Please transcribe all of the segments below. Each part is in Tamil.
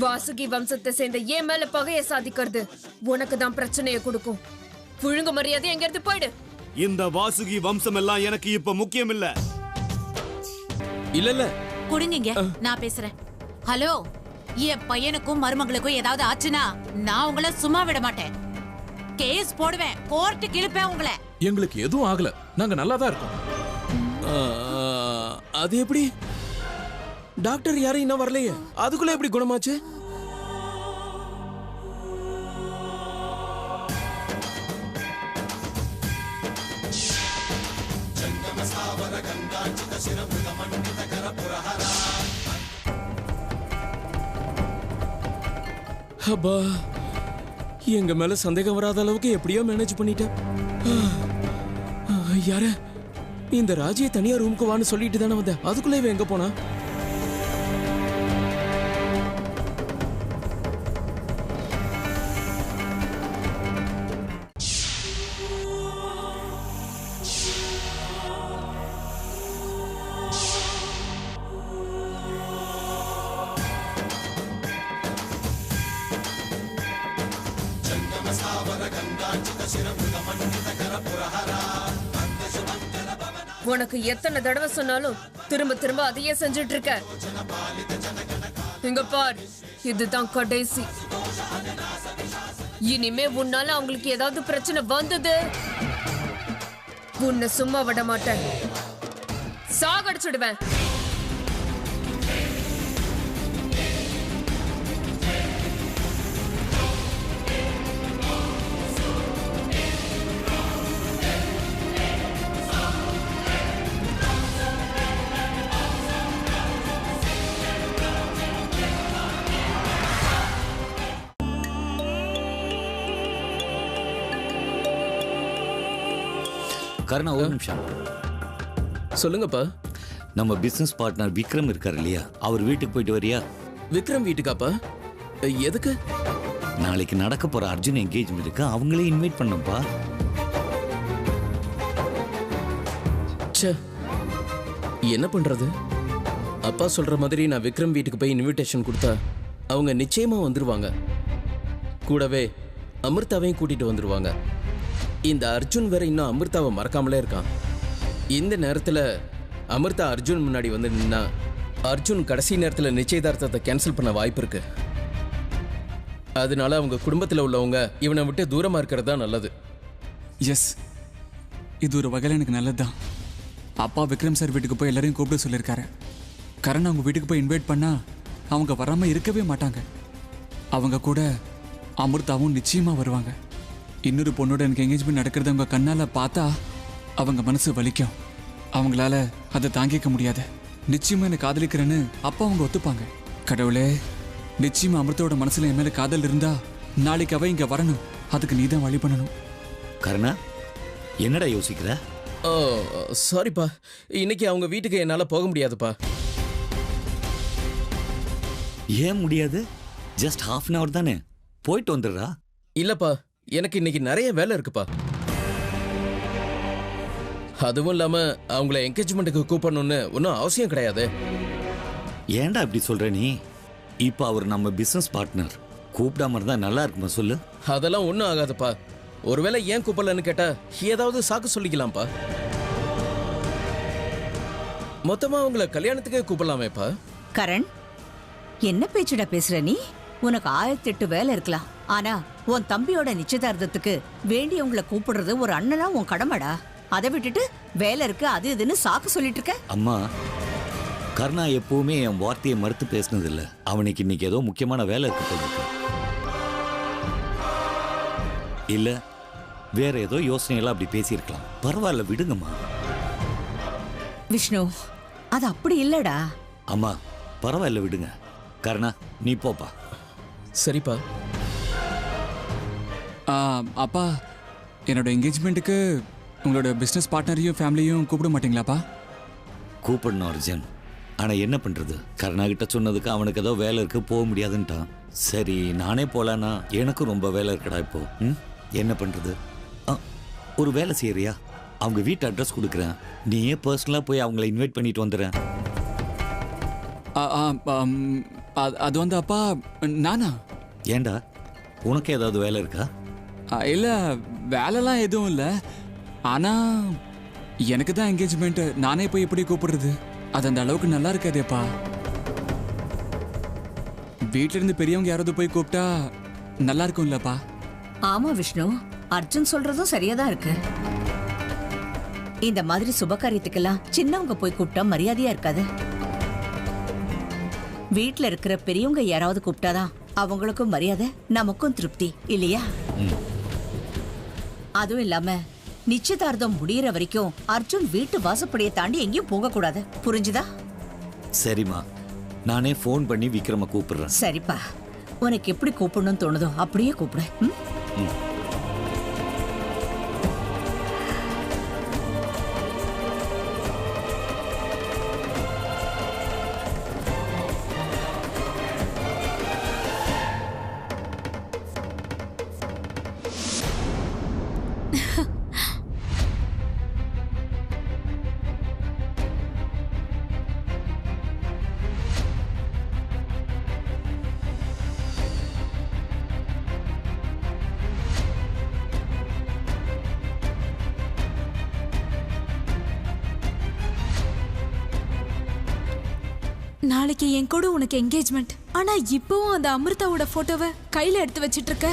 வாசுகி வம்சத்தை சேர்ந்த ஏன் மேல பகைய சாதிக்கிறது உனக்கு தான் பிரச்சனையை கொடுக்கும். புழுங்கு மரியாதை எங்க இருந்து போயிடு. இந்த வாசுகி வம்சம் எல்லாம் எனக்கு இப்ப முக்கியம் இல்ல. இல்ல குடுங்க, நான் பேசுறேன். ஹலோ, என் பையனுக்கும் மருமகளுக்கும் ஏதாவது ஆச்சுன்னா நான் உங்களை சும்மா விட மாட்டேன். கேஸ் போடுவேன், கோர்ட்டுக்கு இழுப்பேன் உங்களை. எங்களுக்கு எதுவும் ஆகல, நாங்க நல்லா தான் இருக்கோம். அது எப்படி? டாக்டர் யாரும் இன்னும் வரலையே, அதுக்குள்ள எப்படி குணமாச்சு? அப்பா, எங்க மேல சந்தேகம் வராத அளவுக்கு எப்படியோ மேனேஜ் பண்ணிட்டேன். யார இந்த ராஜியை தனியா ரூமுக்கு வான்னு சொல்லிட்டு தானே வந்தேன், அதுக்குள்ள இவன் எங்க போனா? உனக்கு எத்தனை தடவை சொன்னாலும் திரும்ப திரும்ப அதையே செஞ்சுட்டு இருக்க. இங்க பார், இதுதான் கடைசி. இனிமே உன்னால அவங்களுக்கு ஏதாவது பிரச்சனை வந்தது, உன்னை சும்மா விட மாட்டேன், சாகடிச்சிடுவேன். கருணா, ஒரு நிமிஷம். சொல்லுங்கப்பா. நம்ம பிசினஸ் பார்ட்னர் விக்ரம் இருக்காரு இல்லையா, அவர் வீட்டுக்கு போயிட்டு வரியா? விக்ரம் வீட்டுக்காப்பா? எதுக்கு? நாளைக்கு நடக்க போற அர்ஜுன் என்கேஜ்மெண்ட்டுக்கு அவங்களே இன்வைட் பண்ணப்பா. என்ன பண்றது? அப்பா சொல்ற மாதிரி நான் விக்ரம் வீட்டுக்கு போய் இன்விடேஷன் கொடுத்தா அவங்க நிச்சயமா வந்துருவாங்க. கூடவே அமிர்தாவையும் கூட்டிட்டு வந்துருவாங்க. இந்த அர்ஜுன் வேற இன்னும் அமிர்தாவை மறக்காமலே இருக்கான். இந்த நேரத்துல அமிர்தா அர்ஜுன் முன்னாடி வந்து நின்னா அர்ஜுன் கடைசி நேரத்துல நிச்சயதார்த்தத்தை கேன்சல் பண்ண வாய்ப்பு இருக்கு. அதனால அவங்க குடும்பத்தில் உள்ளவங்க இவனை விட்டு தூரமா இருக்கிறது தான் நல்லது. எஸ், இது ஒரு வகையில் எனக்கு நல்லதுதான். அப்பா விக்ரம் சார் வீட்டுக்கு போய் எல்லாரையும் கூப்பிட்டு சொல்லியிருக்காரு. கரண் அவங்க வீட்டுக்கு போய் இன்வைட் பண்ணா அவங்க வராம இருக்கவே மாட்டாங்க. அவங்க கூட அமிர்தாவும் நிச்சயமா வருவாங்க. இன்னொரு பொண்ணோட எனக்கு என்கேஜ்மெண்ட் நடக்கிறது அவங்க கண்ணால பார்த்தா அவங்க மனசு வலிக்கும். அவங்களால அதை தாங்கிக்க முடியாது. நிச்சயமா என்னை காதலிக்கிறேன்னு அப்பா அவங்க ஒத்துப்பாங்க. கடவுளே, நிச்சயமா அமிர்தோட மனசுல என் மேல காதல் இருந்தா நாளைக்கு அவ இங்க வரணும். அதுக்கு நீ தான் வழி பண்ணணும். கருணா, என்னடா யோசிக்கிற? சாரிப்பா, இன்னைக்கு அவங்க வீட்டுக்கு என்னால போக முடியாதுப்பா. ஏன் முடியாது? ஜஸ்ட் half an hour தானே, போயிட்டு வந்துடுறா. இல்லப்பா, எனக்கு இன்னைக்கு நிறைய வேலை இருக்குப்பா. அதுவும் இல்லாம அவங்கள என்கேஜ்மெண்ட்டுக்கு கூப்பிடணும்னு ஒன்றும் அவசியம் கிடையாது. ஏன்டா இப்படி சொல்ற நீ? இப்போ அவர் நம்ம பிசினஸ் பார்ட்னர், கூப்பிடாம இருந்தா நல்லா இருக்குமா சொல்லு? அதெல்லாம் ஒன்றும் ஆகாதுப்பா. ஒருவேளை ஏன் கூப்பிடலன்னு கேட்டா ஏதாவது சாக்கு சொல்லிக்கலாம்ப்பா. மொத்தமா அவங்கள கல்யாணத்துக்கே கூப்பிடலாமேப்பா. கரண், என்ன பேச்சுடா பேசுற நீ? உனக்கு 1008 வேலை இருக்கலாம், ஆனா உன் தம்பியோட நிச்சயதார்த்தத்துக்கு வேண்டியவங்களை கூப்பிடுறது ஒரு அண்ணனா உன் கடமைடா. அதை விட்டுட்டு வேலை இருக்கு அது இதுன்னு சாக்கு சொல்லிட்டு இருக்க. அம்மா, கருணா எப்பவுமே என் வார்த்தையை மறுத்து பேசினது இல்லை. அவனுக்கு இன்னைக்கு ஏதோ முக்கியமான வேலை இருக்கு. இல்ல வேற ஏதோ யோசனையெல்லாம் அப்படி பேசியிருக்கலாம். பரவாயில்ல, விடுங்கம்மா. விஷ்ணு, அது அப்படி இல்லடா. அம்மா, பரவாயில்ல, விடுங்க. கருணா, நீ போப்பா. சரிப்பா. அப்பா, என்னோட என்கேஜ்மெண்ட்டுக்கு உங்களோட பிஸ்னஸ் பார்ட்னரையும் ஃபேமிலியும் கூப்பிட மாட்டீங்களாப்பா? கூப்பிடணும் அர்ஜுன், ஆனா என்ன பண்றது? கருணா கிட்ட சொன்னதுக்கு அவனுக்கு ஏதோ வேலை இருக்கு, போக முடியாதுன்ட்டான். சரி, நானே போலான்னா எனக்கும் ரொம்ப வேலை இருக்குடா இப்போ. என்ன பண்றது? ஒரு வேலை செய்யறியா? அவங்க வீட்டு அட்ரஸ் கொடுக்குறேன், நீயே பர்சனலா போய் அவங்கள இன்வைட் பண்ணிட்டு வந்துடுறேன். அது வந்து அப்பா நானா ஏண்டா உனக்கு ஏதாவது வேலை இருக்கா? இல்ல வேலைலாம் எதுவும் இல்லை. ஆனா எனக்கு தான் என்கேஜ்மெண்ட். நானே போய் எப்படி கூப்பிடுறது? அது அந்த அளவுக்கு நல்லா இருக்காதேப்பா. வீட்ல இருந்து பெரியவங்க யாராவது போய் கூப்பிட்டா நல்லா இருக்கும் இல்லப்பா? ஆமா விஷ்ணு, அர்ஜுன் சொல்றதும் சரியாதான் இருக்கு. இந்த மாதிரி சுபகாரியத்துக்கெல்லாம் சின்னவங்க போய் கூப்பிட்டா மரியாதையா இருக்காது. வீட்ல இருக்கிற பெரியவங்க யாராவது கூப்பிட்டாதான் அவங்களுக்கும் மரியாதை, நமக்கும் திருப்தி இல்லையா? அதுவும் இல்லாம நிச்சயதார்த்தம் முடியற வரைக்கும் அர்ஜுன் வீட்டு வாசப்படியை தாண்டி எங்கேயும் போக கூடாது. புரிஞ்சுதா? சரிம்மா, நானே ஃபோன் பண்ணி விக்ரம கூப்பிடுறேன். சரிப்பா, உனக்கு எப்படி கூப்பிடணும்னு தோணுதோ அப்படியே கூப்பிடு. நாளைக்கு என் கூட உனக்கு என்கேஜ்மெண்ட். ஆனா இப்பவும் அந்த அமிர்தாவோட போட்டோவை கையில எடுத்து வச்சிட்டு இருக்க.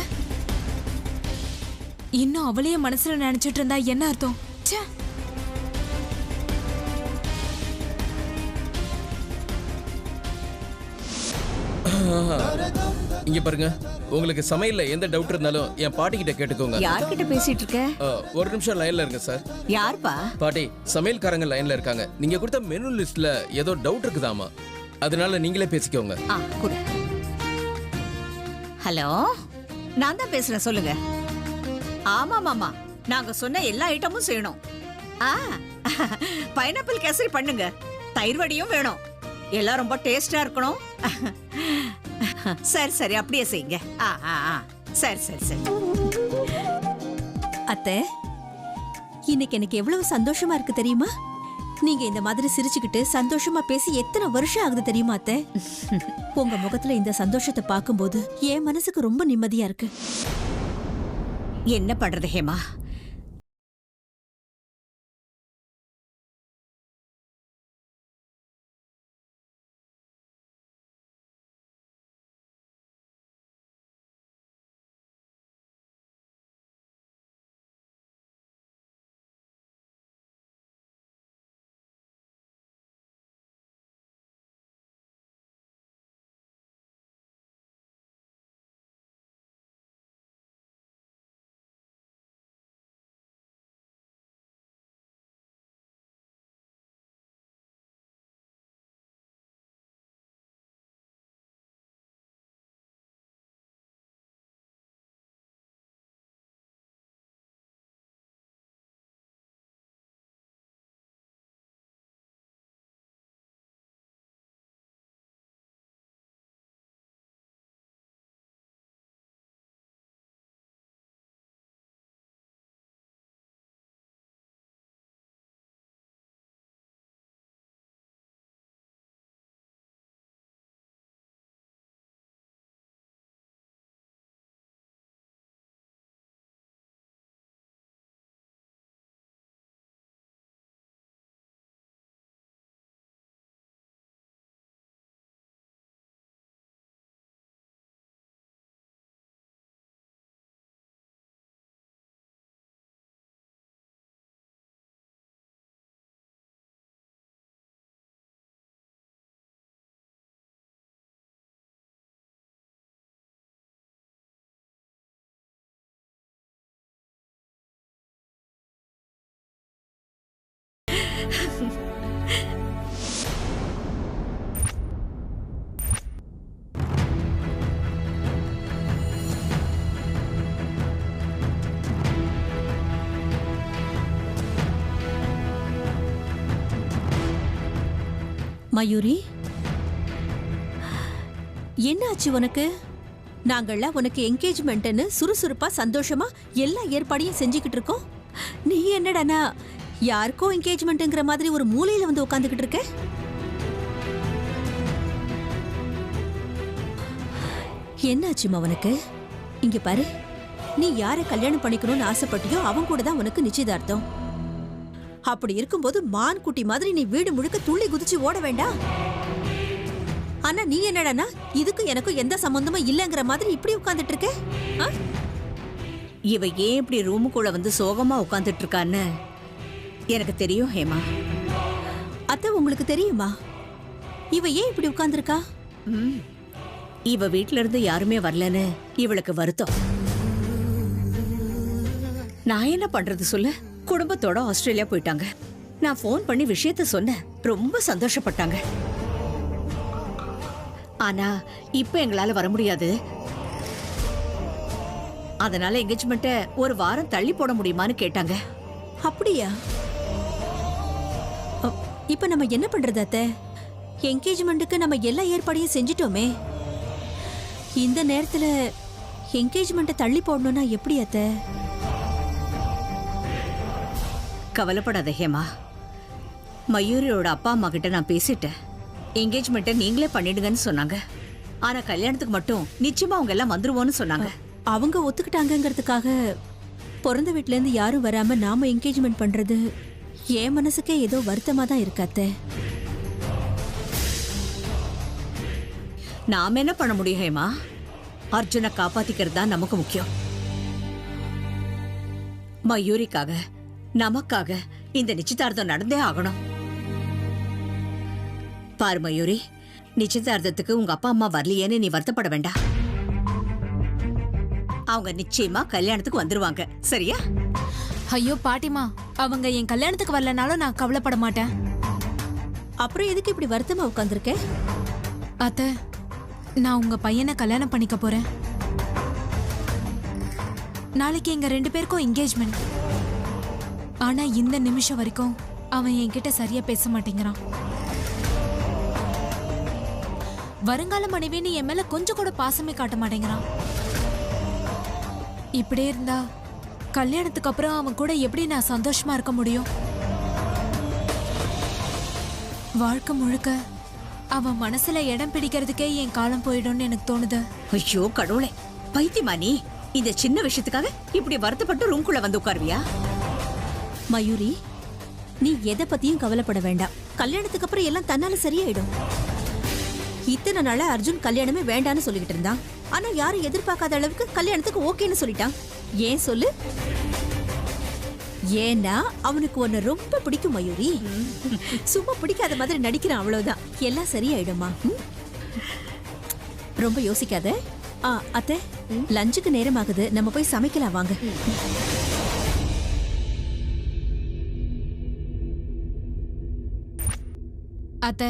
இன்னும் அவளையே மனசுல நினைச்சிட்டு இருந்தா என்ன அர்த்தம்? ச்சே. இங்க பாருங்க, உங்களுக்கு சமையல்ல எந்த டவுட் இருந்தாலும் என் பாட்டி கிட்ட கேட்டுக்கோங்க. யார்கிட்ட பேசிட்டு இருக்க? ஒரு நிமிஷம் லைன்ல இருங்க சார். யார்ப்பா? பாட்டி, சமையல்காரங்க லைன்ல இருக்காங்க. நீங்க கொடுத்த மெனு லிஸ்ட்ல ஏதோ டவுட் இருக்குதாமா, அதனால நீங்களே பேசிக்கோங்க. ஹலோ, நான் தான் பேசுறேன், சொல்லுங்க. ஆமா மாமா, நாங்க சொன்ன எல்லா ஐட்டமும் செய்யணும். பைனாப்பிள் கேசரி பண்ணுங்க, தயிர் வடியும் வேணும். எல்லாம் ரொம்ப டேஸ்டா இருக்கணும். சரி சரி, அப்படியே செய்யுங்க. சரி சரி சரி. அத்தை, இன்னைக்கு எனக்கு எவ்வளவு சந்தோஷமா இருக்கு தெரியுமா? நீங்க இந்த மாதிரி சிரிச்சுக்கிட்டு சந்தோஷமா பேசி எத்தனை வருஷம் ஆகுது தெரியுமா அத்தை? உங்க முகத்துல இந்த சந்தோஷத்தை பார்க்கும்போது என் மனசுக்கு ரொம்ப நிம்மதியா இருக்கு. என்ன பண்றது ஹேமா, மயூரி, என்னாச்சு உனக்கு? நாங்கள்லாம் உனக்கு என்கேஜ்மெண்ட்னு சுறுசுறுப்பா சந்தோஷமா எல்லா ஏற்பாடையும் செஞ்சுக்கிட்டு இருக்கோம். நீ என்னடானா யாருக்கோ என்கேஜ்மெண்ட்ங்கிற மாதிரி ஒரு மூலையில வந்து உட்காந்துக்கிட்டு இருக்க? என்னாச்சுமா உனக்கு? இங்க பாரு, நீ யாரை கல்யாணம் பண்ணிக்கணும்னு ஆசைப்பட்டியோ அவன் கூட தான் உனக்கு நிச்சயதார்த்தம். அப்படி இருக்கும்போது மான் குட்டி மாதிரி நீ வீடு முழுக்க துள்ளி குதிச்சு ஓட வேண்டாம். ஆனா நீ என்னடானா இதுக்கும் எனக்கும் எந்த சம்பந்தமும் இல்லங்கிற மாதிரி இப்படி உட்கார்ந்துட்டு இருக்க? ஆ? இவ ஏன் இப்படி ரூமுக்குள்ள வந்து சோகமா உட்கார்ந்துட்டு இருக்கான்னு எனக்கு தெரியும் ஹேமா. அத்தை உங்களுக்கு தெரியுமா இவ ஏன் இப்படி உட்கார்ந்துருக்கா? இவ வீட்ல இருந்து யாருமே வரலன்னு இவளுக்கு வருத்தம். நான் என்ன பண்றது சொல்லு? குடும்பத்தோட ஆஸ்திரேலியா போயிட்டாங்க. நான் ஃபோன் பண்ணி விஷயத்த சொன்னேன். ரொம்ப சந்தோஷப்பட்டாங்க. ஆனா இப்ப எங்களால வர முடியாது. அதனால என்கேஜ்மெண்ட்டை ஒரு வாரம் தள்ளி போட முடியுமான்னு கேட்டாங்க. அப்படியா? இப்ப நம்ம என்ன பண்றது அத்தை? என்கேஜ்மெண்ட்டுக்கு நம்ம எல்லா ஏற்பாடையும் செஞ்சிட்டோமே. இந்த நேரத்துல என்கேஜ்மெண்ட்டை தள்ளி போடணும்னா எப்படி அத்தை? கவலைப்படாத ஹேமா. மயூரியோட அப்பா அம்மா கிட்ட நான் பேசிட்டேன். என்கேஜ்மெண்ட்டை நீங்களே பண்ணிடுங்கன்னு சொன்னாங்க. ஆனா கல்யாணத்துக்கு மட்டும் நிச்சயமா அவங்க எல்லாம் வந்துருவோன்னு சொன்னாங்க. அவங்க ஒத்துக்கிட்டாங்கிறதுக்காக பிறந்த வீட்ல இருந்து யாரும் வராம நாம என்கேஜ்மெண்ட் பண்றது என் மனசுக்கே ஏதோ வருத்தமா தான் இருக்கு அத்தை. நாம என்ன பண்ண முடியும் ஹேமா? அர்ஜுனை காப்பாத்திக்கிறது தான் நமக்கு முக்கியம். மயூரிக்காக நமக்காக இந்த நிச்சயதார்த்தம் நடந்தே ஆகணும். பாரு மயூரி, நிச்சயதார்த்தத்துக்கு உங்க அப்பா அம்மா வரலையேன்னு நீ வருத்தப்பட வேண்டாம். அவங்க நிச்சயமா கல்யாணத்துக்கு வந்துருவாங்க, சரியா? ஐயோ பாட்டிமா, அவங்க என் கல்யாணத்துக்கு வரலனாலும் நான் கவலைப்பட மாட்டேன். அப்புறம் எதுக்கு இப்படி வருத்தமா உட்கார்ந்துருக்க? அத்தை, நான் உங்க பையனை கல்யாணம் பண்ணிக்க போறேன். நாளைக்கு எங்க 2 பேருக்கும் என்கேஜ்மெண்ட். ஆனா இந்த நிமிஷம் வரைக்கும் அவன் என்கிட்ட சரியா பேச மாட்டேங்கிறான். வருங்கால மனைவின்னு என் மேல கொஞ்சம் கூட பாசமே காட்ட மாட்டேங்கிறான். இப்படியே இருந்தா கல்யாணத்துக்கு அப்புறம் அவன் கூட எப்படி நான் சந்தோஷமா இருக்க முடியும்? வாழ்க்கை முழுக்க அவன் மனசுல இடம் பிடிக்கிறதுக்கே என் காலம் போயிடும்னு எனக்கு தோணுது. ஐயோ கடவுளே, பைத்தியமா நீ? இந்த சின்ன விஷயத்துக்காக இப்படி வருத்தப்பட்டு ரூம்குள்ள வந்து உட்காருவியா? மயூரி, நீ எதை பத்தியும் கவலைப்பட வேண்டாம். கல்யாணத்துக்கு அப்புறம் எல்லாம் தன்னால சரியாயிடும். இத்தனை நாளா அர்ஜுன் கல்யாணமே வேண்டான்னு சொல்லிக்கிட்டு இருந்தான். ஆனா யாரும் எதிர்பார்க்காத அளவுக்கு கல்யாணத்துக்கு ஓகேன்னு சொல்லிட்டான். ஏன் சொல்லு? ஏன்னா அவனுக்கு உன்னை ரொம்ப பிடிக்கும் மயூரி. சும்மா பிடிக்காத மாதிரி நடிக்கிறான், அவ்வளவுதான். எல்லாம் சரியாயிடுமா? ரொம்ப யோசிக்காத. அத்தை, லஞ்சுக்கு நேரம் ஆகுது, நம்ம போய் சமைக்கலாம் வாங்க. அத்தை,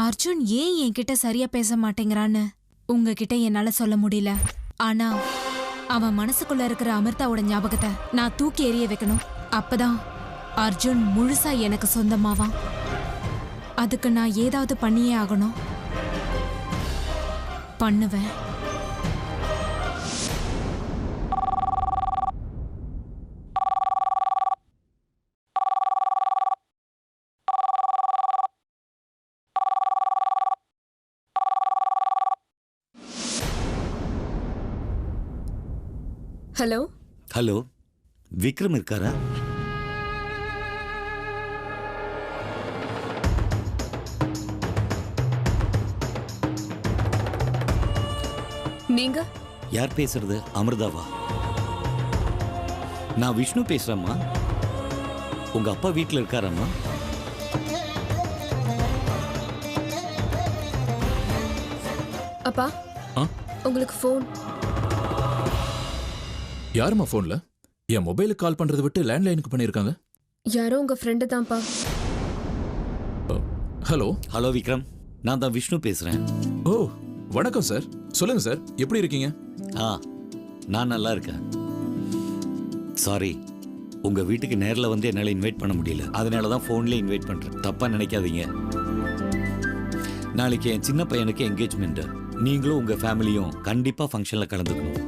அர்ஜுன் ஏன் என்கிட்ட சரியா பேச மாட்டேங்கிறான்னு உங்ககிட்ட என்னால சொல்ல முடியல. ஆனா அவன் மனசுக்குள்ள இருக்கிற அமிர்தாவோட ஞாபகத்தை நான் தூக்கி எறிய வைக்கணும். அப்பதான் அர்ஜுன் முழுசா எனக்கு சொந்தமாவான். அதுக்கு நான் ஏதாவது பண்ணியே ஆகணும். பண்ணுவேன். ஹலோ ஹலோ, விக்ரம் இருக்காரா? நீங்க யார் பேசுறது? அமிர்தாவா? நான் விஷ்ணு பேசுறேம்மா. உங்க அப்பா வீட்டில் இருக்காரம்மா? அப்பா, உங்களுக்கு ஃபோன். யாருமா ஃபோன்ல? என் மொபைலுக்கு கால் பண்றதை விட்டு லேண்ட்லைனுக்கு பண்ணிருக்காங்க. யாரோ உங்க ஃப்ரெண்டு தான்ப்பா. ஹலோ. ஹலோ விக்ரம், நான் தான் விஷ்ணு பேசுறேன். ஓ வணக்கம் சார். சொல்லுங்க சார், எப்படி இருக்கீங்க? நான் நல்லா இருக்கேன். சாரி, உங்க வீட்டுக்கு நேரில் வந்து என்னால் இன்வைட் பண்ண முடியல. அதனால தான் ஃபோன்லேயே இன்வைட் பண்றேன். தப்பா நினைக்காதீங்க. நாளைக்கு என் சின்ன பையனுக்கு என்கேஜ்மெண்ட். நீங்களும் உங்க ஃபேமிலியும் கண்டிப்பா ஃபங்க்ஷன்ல கலந்துக்கணும்.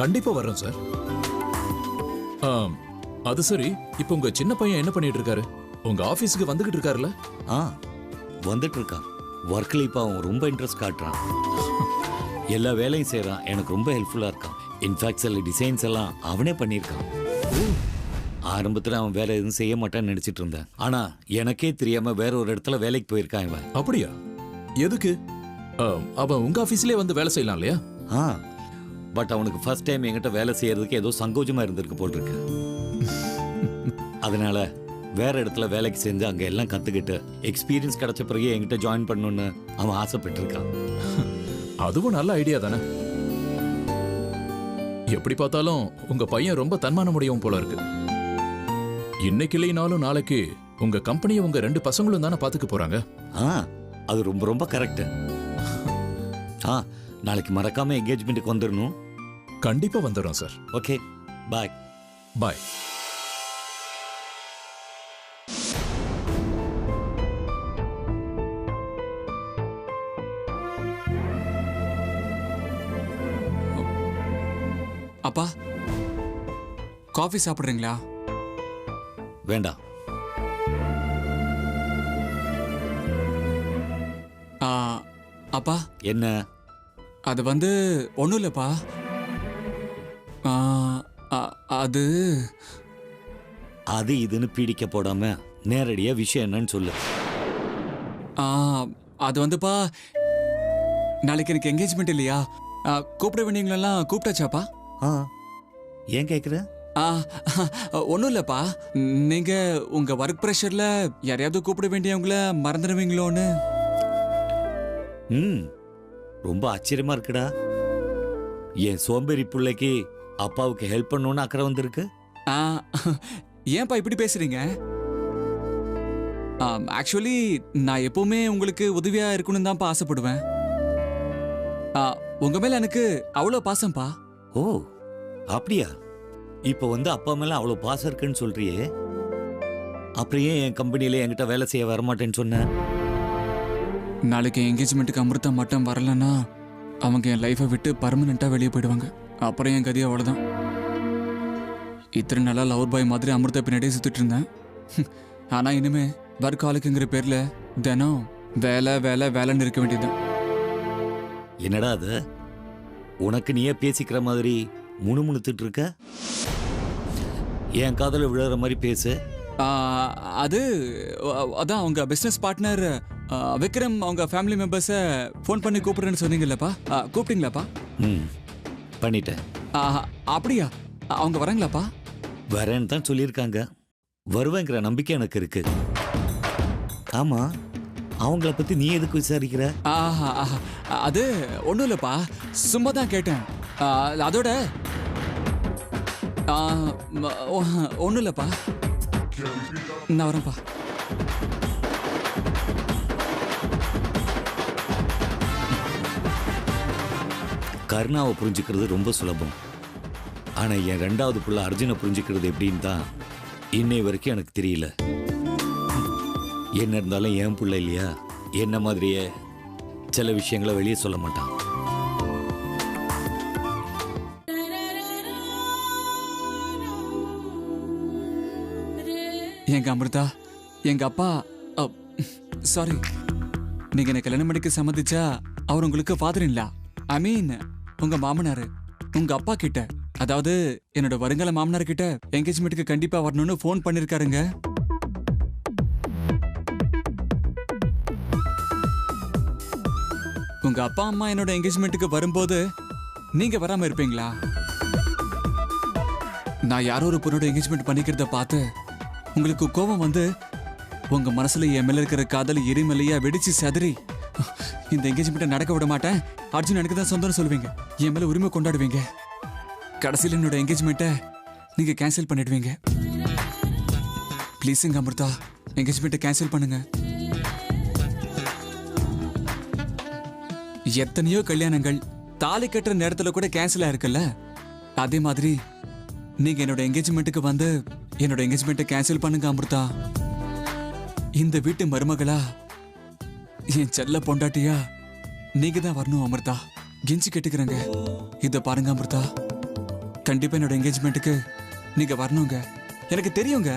கண்டிப்பா வர்றோம் சார். அது சரி, இப்போ உங்க சின்ன பையன் என்ன பண்ணிட்டு இருக்காரு? உங்க ஆபீஸ்க்கு வந்துகிட்டு இருக்காருல்ல? வந்துட்டு இருக்கான். ஒர்க்ல இப்போ அவன் ரொம்ப இன்ட்ரெஸ்ட் காட்டுறான். எல்லா வேலையும் செய்கிறான், எனக்கு ரொம்ப ஹெல்ப்ஃபுல்லாக இருக்கான். இன்ஃபேக்ட் சில டிசைன்ஸ் எல்லாம் அவனே பண்ணியிருக்கான். ஆரம்பத்தில் அவன் வேலை எதுவும் செய்ய மாட்டான்னு நினச்சிட்டு இருந்தேன். ஆனால் எனக்கே தெரியாமல் வேற ஒரு இடத்துல வேலைக்கு போயிருக்கான் இவன். அப்படியா? எதுக்கு? அவன் உங்க ஆஃபீஸ்லேயே வந்து வேலை செய்யலாம் இல்லையா? பட் அவனுக்கு ஃபர்ஸ்ட் டைம் என்கிட்ட வேலை செய்யறதுக்கு ஏதோ சங்கோஜமாக இருந்திருக்கு போல் இருக்கு. அதனால வேற இடத்துல வேலைக்கு செஞ்சு அங்கே எல்லாம் கற்றுக்கிட்டு எக்ஸ்பீரியன்ஸ் கிடைச்ச பிறகு என்கிட்ட ஜாயின் பண்ணணும்னு அவன் ஆசைப்பட்டிருக்கான். அதுவும் நல்ல ஐடியா தானே. எப்படி பார்த்தாலும் உங்க பையன் ரொம்ப தன்மான முடியும் போல இருக்கு. இன்னைக்கு இல்லைனாலும் நாளைக்கு உங்க கம்பெனியை உங்க 2 பசங்களும் தானே பாத்துக்க போறாங்க. அது ரொம்ப ரொம்ப கரெக்ட். நாளைக்கு மறக்காம என்கேஜ்மெண்ட்டுக்கு வந்துடணும். கண்டிப்பா வந்துடும் சார். ஓகே, பாய். பாய். அப்பா, காஃபி சாப்பிடுறீங்களா? வேண்டாம். அப்பா, என்ன? அது வந்து ஒன்றும் இல்லைப்பா. அது அது இதுன்னு பீடிக்க போடாம நேரடியா விஷயம் என்னன்னு சொல்லு. அது வந்துப்பா, நாளைக்கு எனக்கு என்கேஜ்மெண்ட் இல்லையா? கூப்பிட வேண்டியவங்களெல்லாம் கூப்பிட்டாச்சாப்பா? ஏன் கேட்குற? ஒன்றும் இல்லைப்பா, நீங்க உங்க ஒர்க் ப்ரெஷர்ல யாரையாவது கூப்பிட வேண்டியவங்கள மறந்துடுவீங்களோன்னு. ரொம்ப ஆச்சரியமா இருக்குடா. என் சோம்பேறி பிள்ளைக்கு அப்பாவுக்கு ஹெல்ப் பண்ணணும்னு அக்கறை வந்திருக்கு. ஏன்பா இப்படி பேசுறீங்க? ஆக்சுவலி நான் எப்பவுமே உங்களுக்கு உதவியா இருக்கணும்னு தான்ப்பா ஆசைப்படுவேன். உங்க மேல எனக்கு அவ்வளோ பாசம்பா. ஓ அப்படியா? இப்போ வந்து அப்பா மேல அவ்வளோ பாசம் இருக்குன்னு சொல்றியே, அப்புறம் ஏன் என் கம்பெனியில என்கிட்ட வேலை செய்ய வரமாட்டேன்னு சொன்ன? நாளைக்கு என்கேஜ்மெண்ட்டுக்கு அமிர்தா மட்டும் வரலன்னா அவங்க என் லைஃபை விட்டு பர்மனெண்ட்டாக வெளியே போயிடுவாங்க. அப்புறம் என் கதி அவ்வளோதான். இத்தனை நாளா லவர் பாய் மாதிரி அமிர்தா பின்னாடியே சுற்றிட்டு இருந்தேன். ஆனால் இனிமே ஒர்க் ஹாலிக்குங்கிற பேரில் தினம் வேலை வேலை வேலைன்னு இருக்க வேண்டியதுதான். என்னடா அது, உனக்கு நீயே பேசிக்கிற மாதிரி முணுமுணுத்துட்டு இருக்க? என் காதல விழுற மாதிரி பேசு. அதான் அவங்க பிஸ்னஸ் பார்ட்னர் விக்ரம் அவங்க ஃபேமிலி மெம்பர்ஸை ஃபோன் பண்ணி கூப்பிடுறேன்னு சொன்னீங்கல்லப்பா, கூப்பிட்டீங்களாப்பா? பண்ணிட்டேன். அப்படியா? அவங்க வராங்களாப்பா? வரேன்னு தான் சொல்லியிருக்காங்க. வருவேங்கிற நம்பிக்கை எனக்கு இருக்கு. ஆமா, அவங்கள பத்தி நீ எதுக்கு விசாரிக்கிற? அது ஒன்றும் இல்லைப்பா, சும்மா தான் கேட்டேன். அதோட ஒன்றும் இல்லைப்பா, நான் வரேன்ப்பா. கருணாவை புரிஞ்சுக்கிறது ரொம்ப சுலபம். ஆனா என் 2வது புள்ள அர்ஜுனை புரிஞ்சுக்கிறது எப்படின்னு தான் இன்னை வரைக்கும் எனக்கு தெரியல. என்ன இருந்தாலும் என் புள்ள இல்லையா, என்ன மாதிரியே சில விஷயங்களை வெளியே சொல்ல மாட்டான். எங்க அமிர்தா, எங்க அப்பா, சாரி, நீங்க என்ன கல்யாணம் பண்ணிக்க சம்மதிச்சா அவர் உங்களுக்கு ஃபாதர் இல்ல, ஐ மீன் உங்க மாமனாரு உங்க அப்பா கிட்ட, அதாவது என்னோட வருங்கால மாமனார் கிட்ட என்கேஜ்மெண்ட்டுக்கு கண்டிப்பா வரணும்னு ஃபோன் பண்ணிருக்காருங்க. உங்க அப்பா அம்மா என்னோட என்கேஜ்மெண்ட்டுக்கு வரும்போது நீங்க வராம இருப்பீங்களா? நான் யாரோ ஒரு பொண்ணோட என்கேஜ்மெண்ட் பண்ணிக்கிறத பார்த்து உங்களுக்கு கோபம் வந்து உங்க மனசுல என் மேல இருக்கிற காதல் எரிமலையா வெடிச்சு சதறி இந்த என்கேஜ்மெண்ட்டை நடக்க விட மாட்டேன், அர்ஜுன் எனக்கு தான் சொந்தம்னு சொல்லுவீங்க, என் மேல உரிமை கொண்டாடுவீங்க. கடைசியில் என்னோட என்கேஜ்மெண்ட்டை நீங்க கேன்சல் பண்ணிடுவீங்க. ப்ளீஸுங்க அமிர்தா, என்கேஜ்மெண்ட்டை கேன்சல் பண்ணுங்க. எத்தனையோ கல்யாணங்கள் தாலி கட்டுற நேரத்துல கூட கேன்சல் ஆயிருக்குல்ல, அதே மாதிரி நீங்க என்னோட என்கேஜ்மெண்ட்டுக்கு வந்து என்னோட என்கேஜ்மெண்ட்டை கேன்சல் பண்ணுங்க அமிர்தா. இந்த வீட்டு மருமகளா, என் செல்ல பொண்டாட்டியா நீங்க தான் வரணும் அமிர்தா. கெஞ்சி கேட்டுக்கிறேங்க. இத பாருங்க அமிர்தா, கண்டிப்பா என்னோட என்கேஜ்மெண்ட்டுக்கு நீங்க வரணுங்க. எனக்கு தெரியுங்க,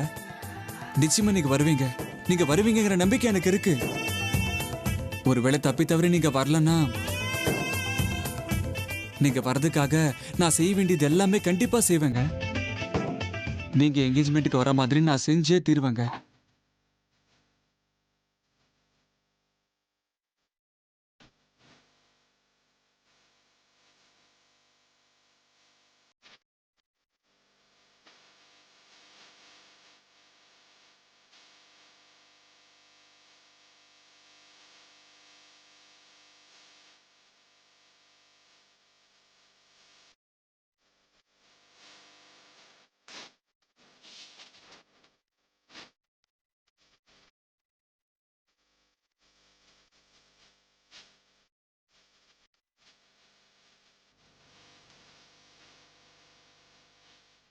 நிச்சயமா நீங்க வருவீங்க. நீங்க வருவீங்கிற நம்பிக்கை எனக்கு இருக்கு. ஒருவேளை தப்பி தவறி நீங்க வரலன்னா நீங்க வர்றதுக்காக நான் செய்ய வேண்டியது எல்லாமே கண்டிப்பா செய்வேங்க. நீங்க என்கேஜ்மெண்ட்டுக்கு வர மாதிரி நான் செஞ்சே தீருவேங்க.